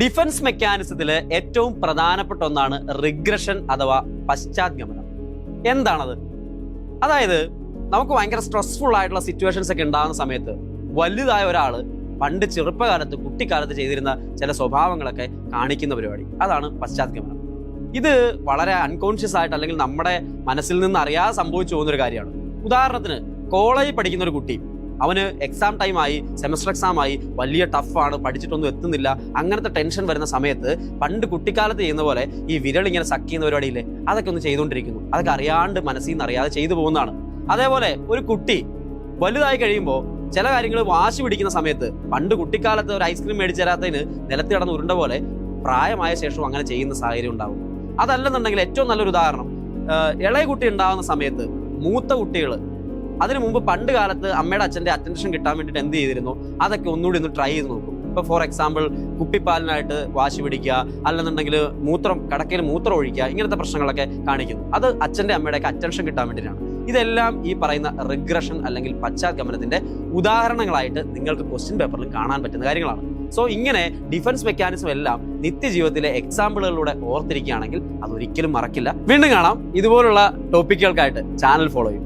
Defence മെക്കാനിസത്തിലെ ഏറ്റവും പ്രധാനപ്പെട്ട ഒന്നാണ് റിഗ്രഷൻ അഥവാ പശ്ചാത്ഗമനം. എന്താണത്? അതായത് നമുക്ക് ഭയങ്കര സ്ട്രെസ്ഫുൾ ആയിട്ടുള്ള സിറ്റുവേഷൻസ് ഒക്കെ ഉണ്ടാകുന്ന സമയത്ത് വലുതായ ഒരാള് പണ്ട് ചെറുപ്പകാലത്ത് കുട്ടിക്കാലത്ത് ചെയ്തിരുന്ന ചില സ്വഭാവങ്ങളൊക്കെ കാണിക്കുന്ന പരിപാടി, അതാണ് പശ്ചാത്ഗമനം. ഇത് വളരെ അൺകോൺഷ്യസ് ആയിട്ട് അല്ലെങ്കിൽ നമ്മുടെ മനസ്സിൽ നിന്ന് അറിയാതെ സംഭവിച്ചു പോകുന്നൊരു കാര്യമാണ്. ഉദാഹരണത്തിന് കോളേജിൽ പഠിക്കുന്ന ഒരു കുട്ടി, അവന് എക്സാം ടൈം ആയി, സെമസ്റ്റർ എക്സാം ആയി, വലിയ ടഫാണ്, പഠിച്ചിട്ടൊന്നും എത്തുന്നില്ല, അങ്ങനത്തെ ടെൻഷൻ വരുന്ന സമയത്ത് പണ്ട് കുട്ടിക്കാലത്ത് ചെയ്യുന്ന പോലെ ഈ വിരളിങ്ങനെ സക്ക് ചെയ്യുന്ന പരിപാടിയില്ലേ, അതൊക്കെ ഒന്ന് ചെയ്തുകൊണ്ടിരിക്കുന്നു. അതൊക്കെ അറിയാണ്ട് മനസ്സിൽ നിന്ന് അറിയാതെ ചെയ്തു പോകുന്നതാണ്. അതേപോലെ ഒരു കുട്ടി വലുതായി കഴിയുമ്പോൾ ചില കാര്യങ്ങൾ വാശി പിടിക്കുന്ന സമയത്ത് പണ്ട് കുട്ടിക്കാലത്ത് ഒരു ഐസ്ക്രീം മേടിച്ചു തരാത്തതിന് നിലത്ത് കിടന്ന് ഉരുണ്ട പോലെ പ്രായമായ ശേഷം അങ്ങനെ ചെയ്യുന്ന സാഹചര്യം ഉണ്ടാവും. അതല്ലെന്നുണ്ടെങ്കിൽ ഏറ്റവും നല്ലൊരു ഉദാഹരണം, ഇളയ കുട്ടി ഉണ്ടാകുന്ന സമയത്ത് മൂത്ത കുട്ടികൾ അതിനു മുമ്പ് പണ്ട് കാലത്ത് അമ്മയുടെ അച്ഛൻ്റെ അറ്റൻഷൻ കിട്ടാൻ വേണ്ടിയിട്ട് എന്ത് ചെയ്തിരുന്നു, അതൊക്കെ ഒന്നുകൂടി ഒന്ന് ട്രൈ ചെയ്ത് നോക്കും. ഇപ്പോൾ ഫോർ എക്സാമ്പിൾ കുപ്പിപ്പാലിനായിട്ട് വാശി പിടിക്കുക, അല്ലെന്നുണ്ടെങ്കിൽ കടക്കയിൽ മൂത്രം ഒഴിക്കുക, ഇങ്ങനത്തെ പ്രശ്നങ്ങളൊക്കെ കാണിക്കുന്നു. അത് അച്ഛൻ്റെ അമ്മയുടെയൊക്കെ അറ്റൻഷൻ കിട്ടാൻ വേണ്ടിയിട്ടാണ്. ഇതെല്ലാം ഈ പറയുന്ന റിഗ്രഷൻ അല്ലെങ്കിൽ പശ്ചാത്ഗമനത്തിന്റെ ഉദാഹരണങ്ങളായിട്ട് നിങ്ങൾക്ക് ക്വസ്റ്റ്യൻ പേപ്പറിൽ കാണാൻ പറ്റുന്ന കാര്യങ്ങളാണ്. സോ ഇങ്ങനെ ഡിഫൻസ് മെക്കാനിസം എല്ലാം നിത്യജീവിതത്തിലെ എക്സാമ്പിളുകളിലൂടെ ഓർത്തിരിക്കുകയാണെങ്കിൽ അതൊരിക്കലും മറക്കില്ല. വീണ്ടും കാണാം. ഇതുപോലുള്ള ടോപ്പിക്കുകൾക്കായിട്ട് ചാനൽ ഫോളോ ചെയ്യും.